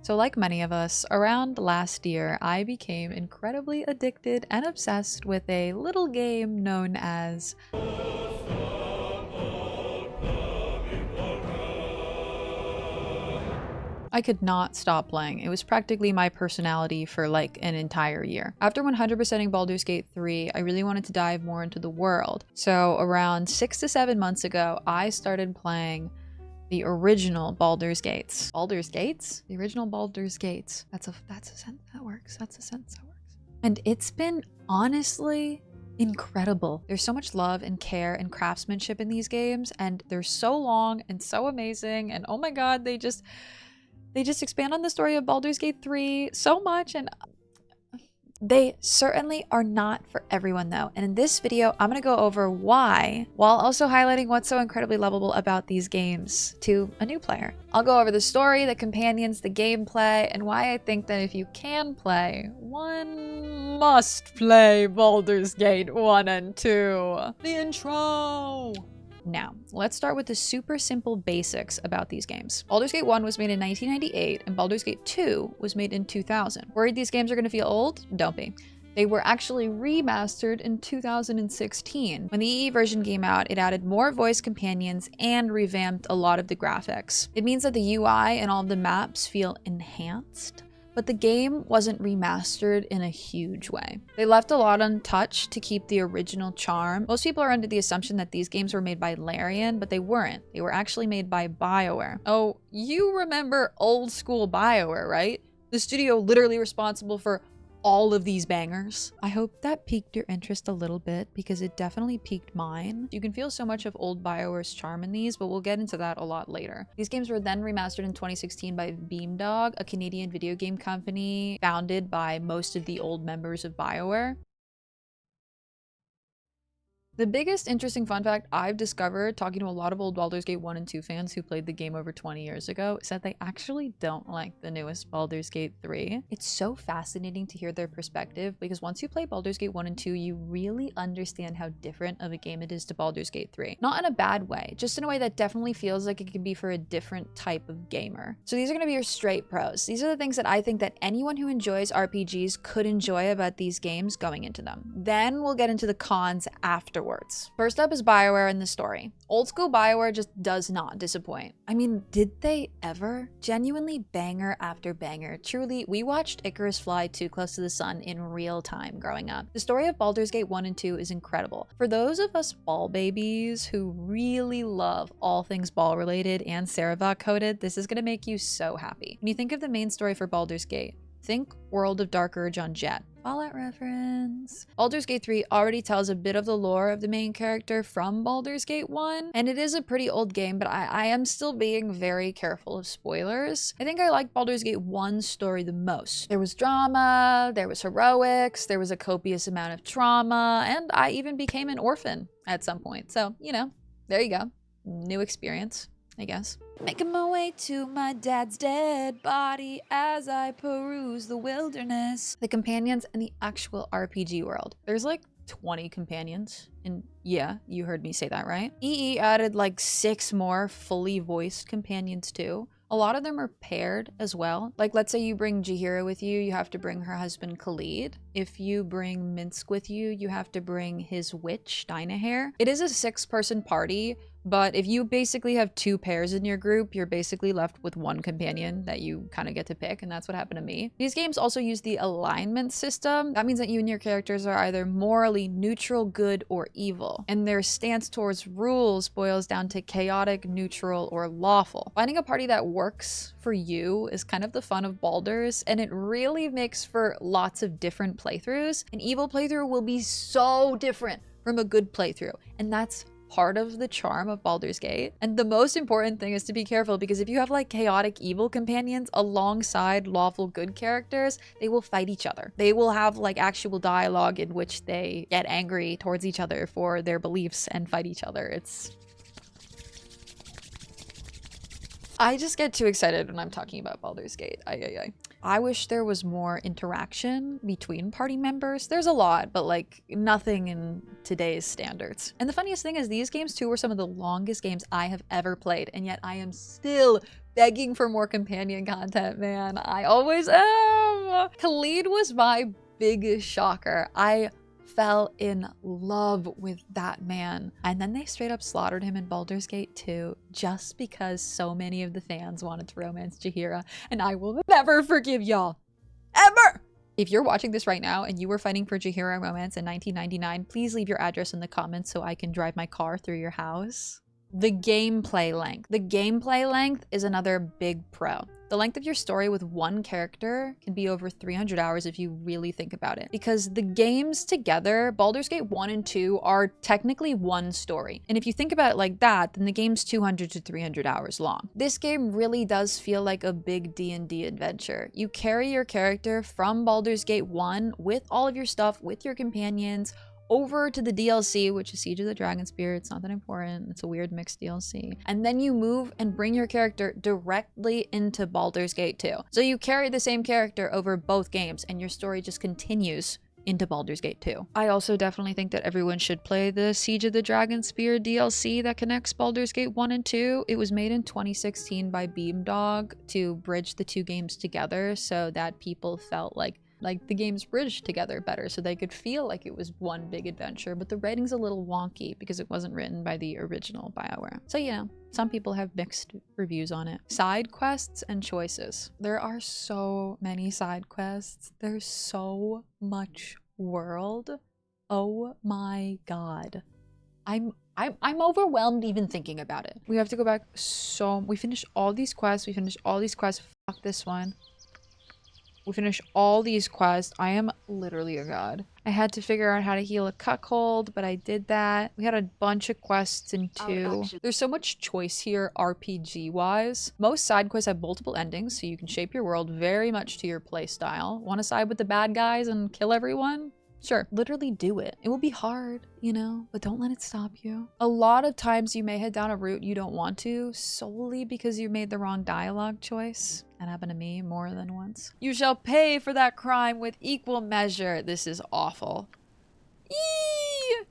So like many of us, around last year, I became incredibly addicted and obsessed with a little game known as I could not stop playing. It was practically my personality for like an entire year. After 100%ing Baldur's Gate 3, I really wanted to dive more into the world. So around 6 to 7 months ago, I started playing the original Baldur's Gates. Baldur's Gates? The original Baldur's Gates. That's a sentence that works. That's a sentence that works. And it's been honestly incredible. There's so much love and care and craftsmanship in these games, and they're so long and so amazing, and oh my god, they just expand on the story of Baldur's Gate 3 so much, and they certainly are not for everyone though. And in this video, I'm going to go over why, while also highlighting what's so incredibly lovable about these games to a new player. I'll go over the story, the companions, the gameplay, and why I think that if you can play, one must play Baldur's Gate 1 and 2. The intro! Now, let's start with the super simple basics about these games. Baldur's Gate 1 was made in 1998 and Baldur's Gate 2 was made in 2000. Worried these games are going to feel old? Don't be. They were actually remastered in 2016. When the EE version came out, it added more voice companions and revamped a lot of the graphics. It means that the UI and all of the maps feel enhanced, but the game wasn't remastered in a huge way. They left a lot untouched to keep the original charm. Most people are under the assumption that these games were made by Larian, but they weren't. They were actually made by Bioware. Oh, you remember old school Bioware, right? The studio literally responsible for all of these bangers. I hope that piqued your interest a little bit because it definitely piqued mine. You can feel so much of old Bioware's charm in these, but we'll get into that a lot later. These games were then remastered in 2016 by Beamdog, a Canadian video game company founded by most of the old members of Bioware. The biggest interesting fun fact I've discovered talking to a lot of old Baldur's Gate 1 and 2 fans who played the game over 20 years ago is that they actually don't like the newest Baldur's Gate 3. It's so fascinating to hear their perspective because once you play Baldur's Gate 1 and 2, you really understand how different of a game it is to Baldur's Gate 3. Not in a bad way, just in a way that definitely feels like it can be for a different type of gamer. So these are going to be your straight pros. These are the things that I think that anyone who enjoys RPGs could enjoy about these games going into them. Then we'll get into the cons afterwards. First up is Bioware and the story. Old school Bioware just does not disappoint. I mean, did they ever? Genuinely banger after banger. Truly, we watched Icarus fly too close to the sun in real time growing up. The story of Baldur's Gate 1 and 2 is incredible. For those of us ball babies who really love all things ball related and Cerevoc coded, this is going to make you so happy. When you think of the main story for Baldur's Gate, think World of Dark Urge on Jet. Fallout reference. Baldur's Gate 3 already tells a bit of the lore of the main character from Baldur's Gate 1, and it is a pretty old game, but I am still being very careful of spoilers. I think I like Baldur's Gate 1's story the most. There was drama, there was heroics, there was a copious amount of trauma, and I even became an orphan at some point. So, you know, there you go. New experience, I guess. Making my way to my dad's dead body as I peruse the wilderness. The companions and the actual RPG world. There's like 20 companions, and yeah, you heard me say that right. EE added like 6 more fully voiced companions too. A lot of them are paired as well. Like, let's say you bring Jaheira with you, you have to bring her husband Khalid. If you bring Minsk with you, you have to bring his witch, Dynahair. It is a 6-person party, but if you basically have 2 pairs in your group, you're basically left with 1 companion that you kind of get to pick, and that's what happened to me. These games also use the alignment system. That means that you and your characters are either morally neutral, good, or evil, and their stance towards rules boils down to chaotic, neutral, or lawful. Finding a party that works for you is kind of the fun of Baldur's, and it really makes for lots of different playthroughs. An evil playthrough will be so different from a good playthrough, and that's part of the charm of Baldur's Gate. And the most important thing is to be careful, because if you have like chaotic evil companions alongside lawful good characters, they will fight each other. They will have like actual dialogue in which they get angry towards each other for their beliefs and fight each other. It's I just get too excited when I'm talking about Baldur's Gate. I wish there was more interaction between party members. There's a lot, but like nothing in today's standards. And the funniest thing is these games too were some of the longest games I have ever played, and yet I am still begging for more companion content, man. I always am. Khalid was my biggest shocker. I fell in love with that man. And then they straight up slaughtered him in Baldur's Gate 2 just because so many of the fans wanted to romance Jaheira. And I will never forgive y'all. Ever! If you're watching this right now and you were fighting for Jaheira romance in 1999, please leave your address in the comments so I can drive my car through your house. The gameplay length. The gameplay length is another big pro. The length of your story with one character can be over 300 hours if you really think about it. Because the games together, Baldur's Gate 1 and 2, are technically one story. And if you think about it like that, then the game's 200 to 300 hours long. This game really does feel like a big D&D adventure. You carry your character from Baldur's Gate 1 with all of your stuff, with your companions, over to the DLC, which is Siege of the Dragonspear. It's not that important. It's a weird mixed DLC. And then you move and bring your character directly into Baldur's Gate 2. So you carry the same character over both games and your story just continues into Baldur's Gate 2. I also definitely think that everyone should play the Siege of the Dragonspear DLC that connects Baldur's Gate 1 and 2. It was made in 2016 by Beamdog to bridge the two games together so that people felt like the games bridged together better so they could feel like it was one big adventure, but the writing's a little wonky because it wasn't written by the original Bioware. So, you know, some people have mixed reviews on it. Side quests and choices. There are so many side quests. There's so much world. Oh my god. I'm overwhelmed even thinking about it. We have to go back we finished all these quests. Fuck this one. We finished all these quests. I am literally a god. I had to figure out how to heal a cuckold, but I did that. We had a bunch of quests in 2. There's so much choice here RPG-wise. Most side quests have multiple endings, so you can shape your world very much to your play style. Want to side with the bad guys and kill everyone? Sure, literally do it. It will be hard, you know, but don't let it stop you. A lot of times you may head down a route you don't want to solely because you made the wrong dialogue choice. That happened to me more than once. You shall pay for that crime with equal measure. This is awful. Eee!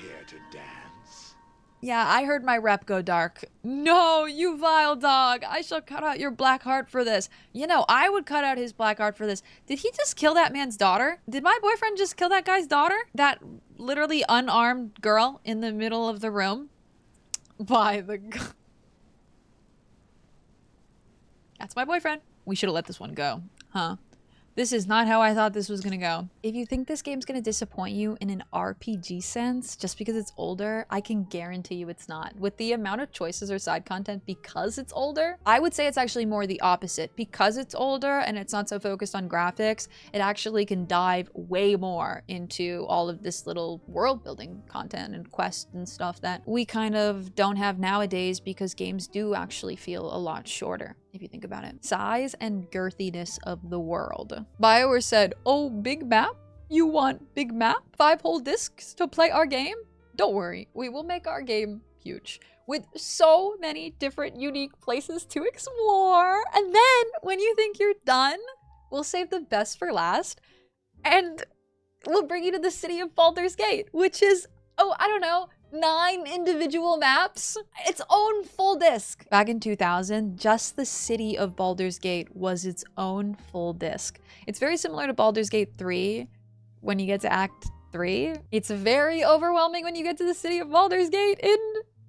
Care to dance? Yeah, I heard my rep go dark. No, you vile dog. I shall cut out your black heart for this. You know, I would cut out his black heart for this. Did he just kill that man's daughter? Did my boyfriend just kill that guy's daughter? That literally unarmed girl in the middle of the room? By the god. That's my boyfriend. We should have let this one go, huh? This is not how I thought this was gonna go. If you think this game's gonna disappoint you in an RPG sense, just because it's older, I can guarantee you it's not. With the amount of choices or side content because it's older, I would say it's actually more the opposite. Because it's older and it's not so focused on graphics, it actually can dive way more into all of this little world building content and quests and stuff that we kind of don't have nowadays because games do actually feel a lot shorter, if you think about it. Size and girthiness of the world. Bioware said, oh, big map? You want big map? 5 whole discs to play our game? Don't worry, we will make our game huge with so many different unique places to explore. And then when you think you're done, we'll save the best for last and we'll bring you to the city of Baldur's Gate, which is, oh, I don't know, 9 individual maps, its own full disc. Back in 2000, just the city of Baldur's Gate was its own full disc. It's very similar to Baldur's Gate 3 when you get to Act 3. It's very overwhelming when you get to the city of Baldur's Gate in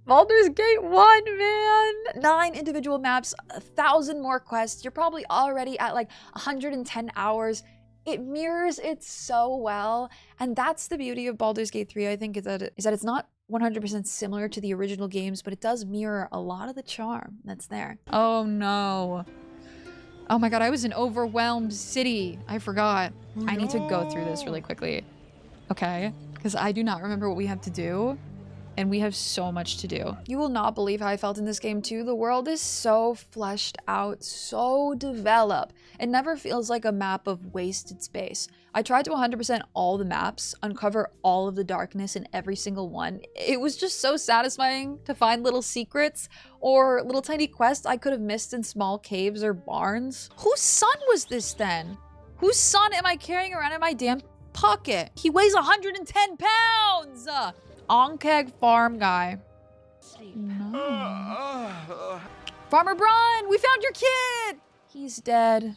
Baldur's Gate 1, man. 9 individual maps, 1,000 more quests. You're probably already at like 110 hours. It mirrors it so well. And that's the beauty of Baldur's Gate 3, I think, is that it's not 100% similar to the original games, but it does mirror a lot of the charm that's there. Oh no. Oh my god, I was in overwhelmed city. I forgot. No. I need to go through this really quickly. Okay, because I do not remember what we have to do. And we have so much to do. You will not believe how I felt in this game too. The world is so fleshed out, so developed. It never feels like a map of wasted space. I tried to 100% all the maps, uncover all of the darkness in every single one. It was just so satisfying to find little secrets or little tiny quests I could have missed in small caves or barns. Whose son was this then? Whose son am I carrying around in my damn pocket? He weighs 110 pounds! Onkeg farm guy. No. Farmer Brun, we found your kid! He's dead.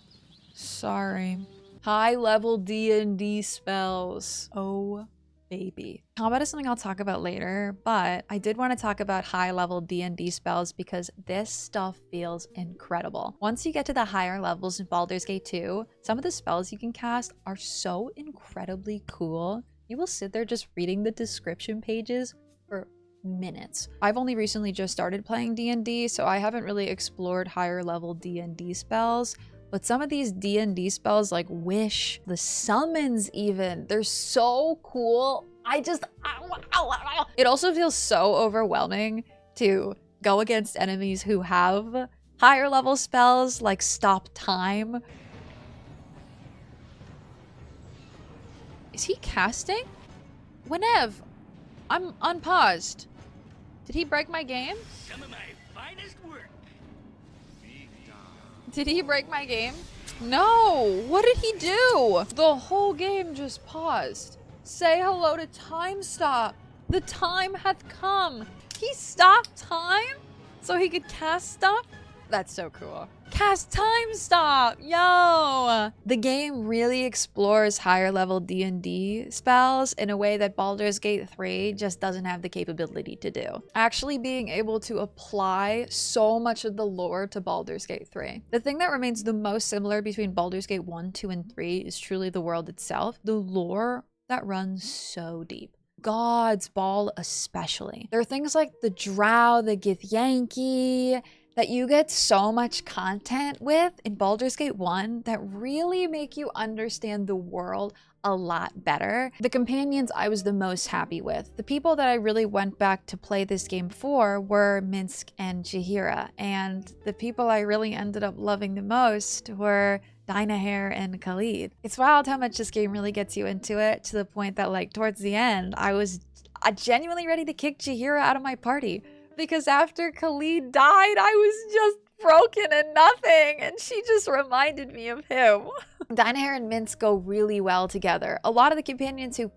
Sorry. High-level D&D spells. Oh, baby. Combat is something I'll talk about later, but I did want to talk about high-level D&D spells because this stuff feels incredible. Once you get to the higher levels in Baldur's Gate 2, some of the spells you can cast are so incredibly cool. You will sit there just reading the description pages for minutes. I've only recently just started playing D&D, so I haven't really explored higher level D&D spells. But some of these D&D spells like Wish, the summons even, they're so cool. It also feels so overwhelming to go against enemies who have higher level spells like Stop Time. Is he casting? Whenev, I'm unpaused. Did he break my game? Some of my finest work. Did he break my game? No! What did he do? The whole game just paused. Say hello to time stop. The time hath come. He stopped time so he could cast stuff? That's so cool. Cast time stop! Yo! The game really explores higher level D&D spells in a way that Baldur's Gate 3 just doesn't have the capability to do. Actually being able to apply so much of the lore to Baldur's Gate 3. The thing that remains the most similar between Baldur's Gate 1, 2, and 3 is truly the world itself. The lore that runs so deep. God's Ball especially. There are things like the Drow, the Githyanki, that you get so much content with in Baldur's Gate 1 that really make you understand the world a lot better. The companions I was the most happy with. The people that I really went back to play this game for were Minsk and Jaheira, and the people I really ended up loving the most were Dynahair and Khalid. It's wild how much this game really gets you into it, to the point that like towards the end, I was genuinely ready to kick Jaheira out of my party. Because after Khalid died, I was just broken and nothing, and she just reminded me of him. Dynahair and Minsk go really well together. A lot of the companions who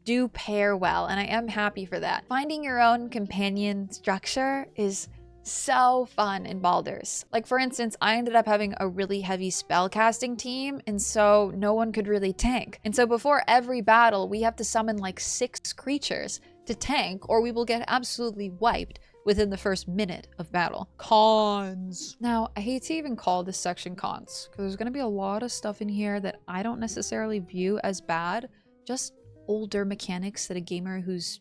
do pair well, and I am happy for that. Finding your own companion structure is so fun in Baldur's. Like for instance, I ended up having a really heavy spellcasting team, and so no one could really tank. And so before every battle, we have to summon like 6 creatures to tank, or we will get absolutely wiped within the first minute of battle. Cons. Now, I hate to even call this section cons, because there's going to be a lot of stuff in here that I don't necessarily view as bad, just older mechanics that a gamer who's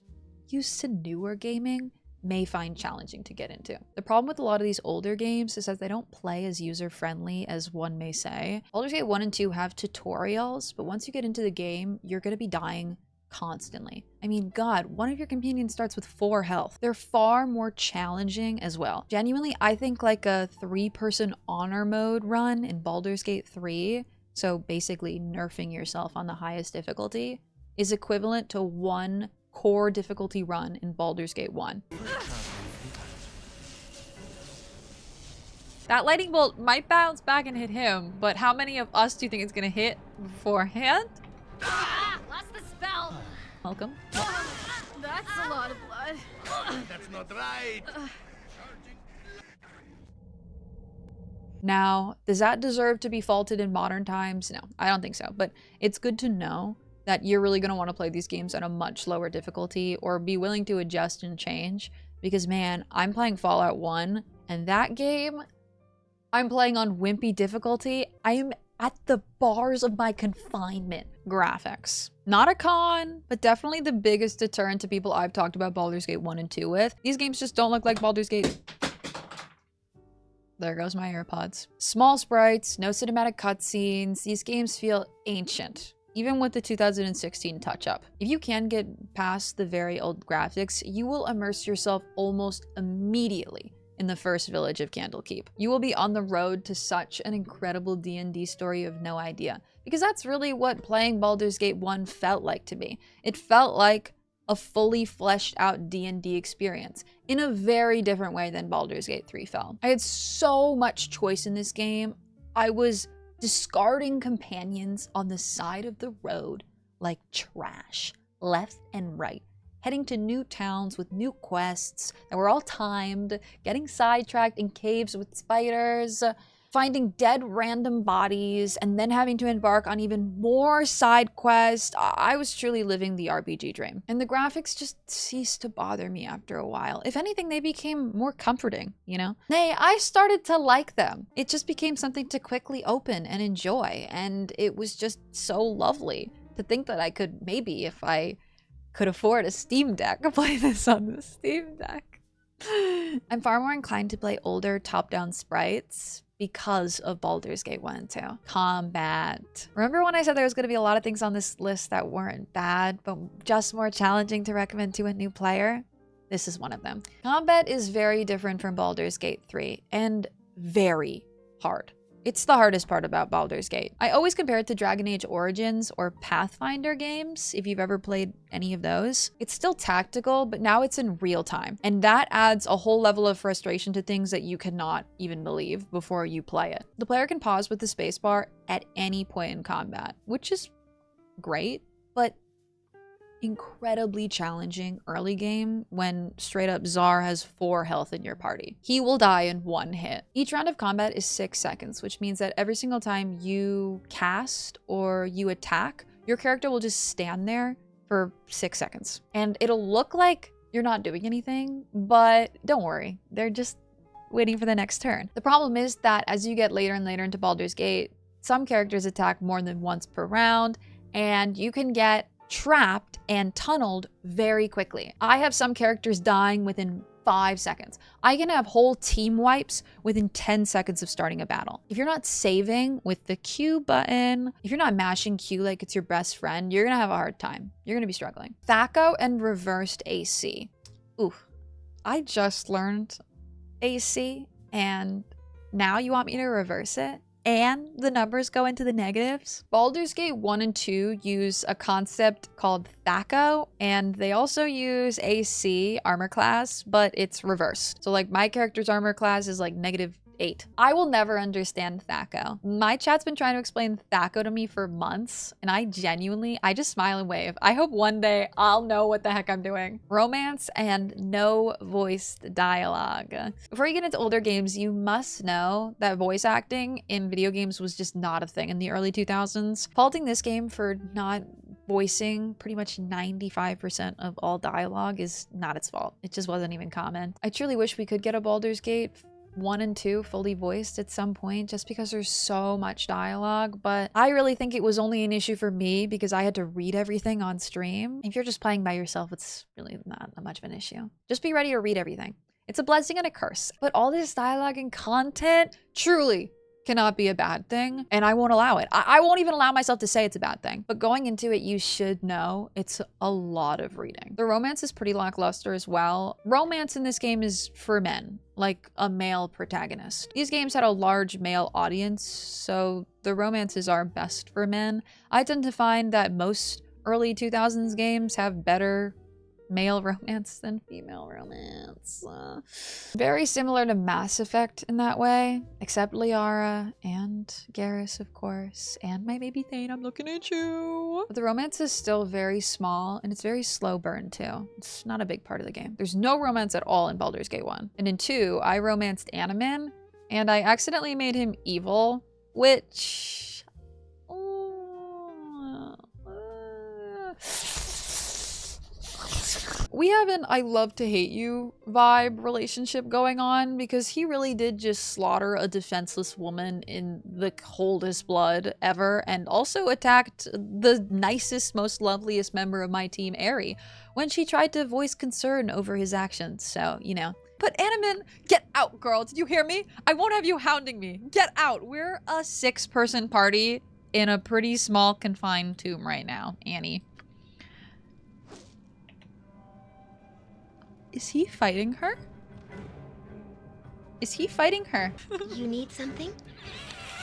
used to newer gaming may find challenging to get into. The problem with a lot of these older games is that they don't play as user-friendly as one may say. Baldur's Gate 1 and 2 have tutorials, but once you get into the game, you're going to be dying constantly. I mean, God, one of your companions starts with 4 health. They're far more challenging as well. Genuinely, I think like a 3-person honor mode run in Baldur's Gate 3, so basically nerfing yourself on the highest difficulty, is equivalent to 1 core difficulty run in Baldur's Gate 1. That lightning bolt might bounce back and hit him, but how many of us do you think it's gonna hit beforehand? Lost the spell. Welcome. That's a lot of blood. That's not right. Now, does that deserve to be faulted in modern times? No, I don't think so. But it's good to know that you're really going to want to play these games at a much lower difficulty, or be willing to adjust and change. Because man, I'm playing Fallout 1, and that game, I'm playing on wimpy difficulty. I am at the bars of my confinement. Graphics. Not a con, but definitely the biggest deterrent to people I've talked about Baldur's Gate 1 and 2 with. These games just don't look like Baldur's Gate. There goes my AirPods. Small sprites, no cinematic cutscenes. These games feel ancient, even with the 2016 touch-up. If you can get past the very old graphics, you will immerse yourself almost immediately in the first village of Candlekeep. You will be on the road to such an incredible D&D story you have no idea. Because that's really what playing Baldur's Gate 1 felt like to me. It felt like a fully fleshed out D&D experience in a very different way than Baldur's Gate 3 felt. I had so much choice in this game. I was discarding companions on the side of the road like trash, left and right, heading to new towns with new quests that were all timed, getting sidetracked in caves with spiders, finding dead random bodies, and then having to embark on even more side quests. I was truly living the RPG dream. And the graphics just ceased to bother me after a while. If anything, they became more comforting, you know? Nay, I started to like them. It just became something to quickly open and enjoy, and it was just so lovely to think that I could, maybe if I could afford a Steam Deck, play this on the Steam Deck. I'm far more inclined to play older top-down sprites because of Baldur's Gate 1 and 2. Combat. Remember when I said there was going to be a lot of things on this list that weren't bad, but just more challenging to recommend to a new player? This is one of them. Combat is very different from Baldur's Gate 3 and very hard. It's the hardest part about Baldur's Gate. I always compare it to Dragon Age Origins or Pathfinder games, if you've ever played any of those. It's still tactical, but now it's in real time. And that adds a whole level of frustration to things that you cannot even believe before you play it. The player can pause with the spacebar at any point in combat, which is great, but incredibly challenging early game when straight up Czar has 4 health in your party. He will die in 1 hit. Each round of combat is 6 seconds, which means that every single time you cast or you attack, your character will just stand there for 6 seconds. And it'll look like you're not doing anything, but don't worry, they're just waiting for the next turn. The problem is that as you get later and later into Baldur's Gate, some characters attack more than once per round, and you can get trapped and tunneled very quickly. I have some characters dying within 5 seconds. I can have whole team wipes within 10 seconds of starting a battle. If you're not saving with the Q button, if you're not mashing Q like it's your best friend, you're gonna have a hard time. You're gonna be struggling. THACO and reversed AC. Ooh, I just learned AC and now you want me to reverse it? And the numbers go into the negatives. Baldur's Gate 1 and 2 use a concept called THACO, and they also use AC armor class, but it's reversed. So like my character's armor class is like -8. I will never understand THACO. My chat's been trying to explain THACO to me for months, and I just smile and wave. I hope one day I'll know what the heck I'm doing. Romance and no voiced dialogue. Before you get into older games, you must know that voice acting in video games was just not a thing in the early 2000s. Faulting this game for not voicing pretty much 95% of all dialogue is not its fault. It just wasn't even common. I truly wish we could get a Baldur's Gate 1 and 2 fully voiced at some point just because there's so much dialogue, but I really think it was only an issue for me because I had to read everything on stream. If you're just playing by yourself, it's really not that much of an issue. Just be ready to read everything. It's a blessing and a curse. But all this dialogue and content truly cannot be a bad thing, and I won't allow it. I won't even allow myself to say it's a bad thing. But going into it, you should know it's a lot of reading. The romance is pretty lackluster as well. Romance in this game is for men, like a male protagonist. These games had a large male audience, so the romances are best for men. I tend to find that most early 2000s games have better male romance than female romance. Very similar to Mass Effect in that way, except Liara and Garrus, of course, and my baby Thane, I'm looking at you. But the romance is still very small, and it's very slow burn too. It's not a big part of the game. There's no romance at all in Baldur's Gate 1. And in 2, I romanced Animan, and I accidentally made him evil, which... we have an I love to hate you vibe relationship going on because he really did just slaughter a defenseless woman in the coldest blood ever and also attacked the nicest, most loveliest member of my team, Aerie, when she tried to voice concern over his actions. So, you know. But Animan, get out, girl. Did you hear me? I won't have you hounding me. Get out. We're a 6-person party in a pretty small confined tomb right now, Annie. Is he fighting her? Is he fighting her? You need something?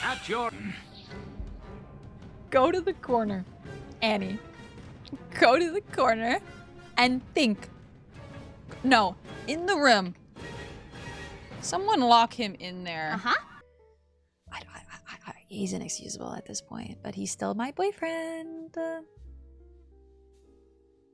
At your... Go to the corner, Annie. Go to the corner and think. No, in the room. Someone lock him in there. Uh-huh. He's inexcusable at this point, but he's still my boyfriend.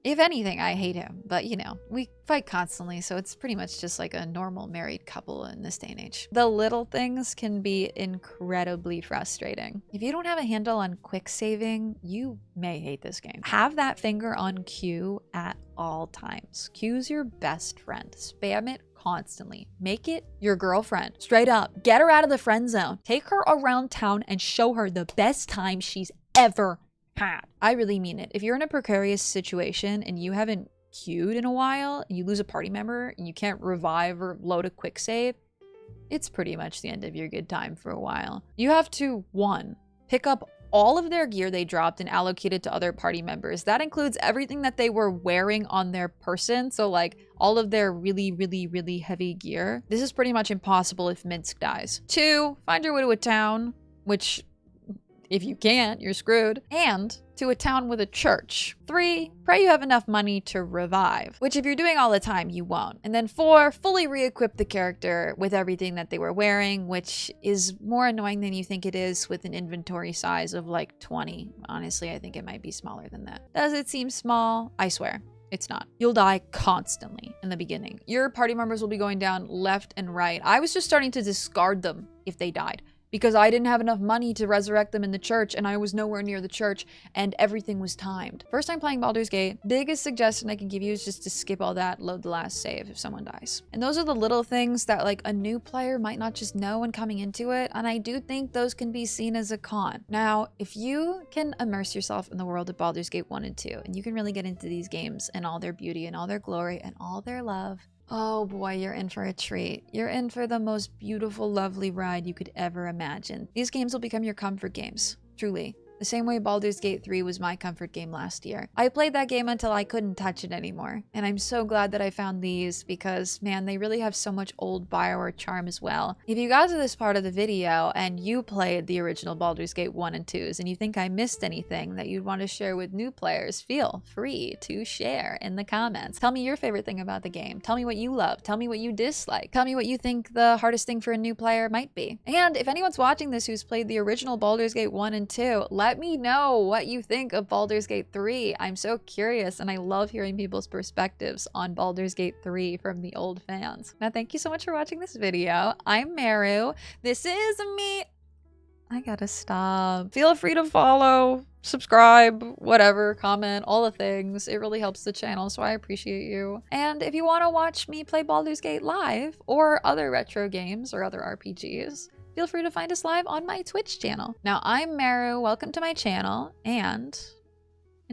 If anything, I hate him, but you know, we fight constantly, so it's pretty much just like a normal married couple in this day and age. The little things can be incredibly frustrating. If you don't have a handle on quick saving, you may hate this game. Have that finger on Q at all times. Q's your best friend. Spam it constantly. Make it your girlfriend. Straight up. Get her out of the friend zone. Take her around town and show her the best time she's ever had. I really mean it. If you're in a precarious situation and you haven't queued in a while, and you lose a party member and you can't revive or load a quick save, it's pretty much the end of your good time for a while. You have to, 1, pick up all of their gear they dropped and allocate it to other party members. That includes everything that they were wearing on their person. So like all of their really heavy gear. This is pretty much impossible if Minsk dies. 2, find your way to a town, which if you can't, you're screwed. And to a town with a church. 3, pray you have enough money to revive, which if you're doing all the time, you won't. And then 4, fully re-equip the character with everything that they were wearing, which is more annoying than you think it is with an inventory size of like 20. Honestly, I think it might be smaller than that. Does it seem small? I swear. It's not. You'll die constantly in the beginning. Your party members will be going down left and right. I was just starting to discard them if they died, because I didn't have enough money to resurrect them in the church, and I was nowhere near the church, and everything was timed. First time playing Baldur's Gate, biggest suggestion I can give you is just to skip all that, load the last save if someone dies. And those are the little things that like a new player might not just know when coming into it, and I do think those can be seen as a con. Now, if you can immerse yourself in the world of Baldur's Gate 1 and 2, and you can really get into these games and all their beauty and all their glory and all their love, oh boy, you're in for a treat. You're in for the most beautiful, lovely ride you could ever imagine. These games will become your comfort games, truly. The same way Baldur's Gate 3 was my comfort game last year. I played that game until I couldn't touch it anymore. And I'm so glad that I found these because, man, they really have so much old Bioware charm as well. If you got to this part of the video and you played the original Baldur's Gate 1 and 2s and you think I missed anything that you'd want to share with new players, feel free to share in the comments. Tell me your favorite thing about the game. Tell me what you love. Tell me what you dislike. Tell me what you think the hardest thing for a new player might be. And if anyone's watching this who's played the original Baldur's Gate 1 and 2, let me know what you think of Baldur's Gate 3. I'm so curious and I love hearing people's perspectives on Baldur's Gate 3 from the old fans. Now, thank you so much for watching this video. I'm Meru. This is me. I gotta stop. Feel free to follow, subscribe, whatever, comment, all the things. It really helps the channel, so I appreciate you. And if you want to watch me play Baldur's Gate live or other retro games or other RPGs, feel free to find us live on my Twitch channel. Now, I'm Meru, welcome to my channel, and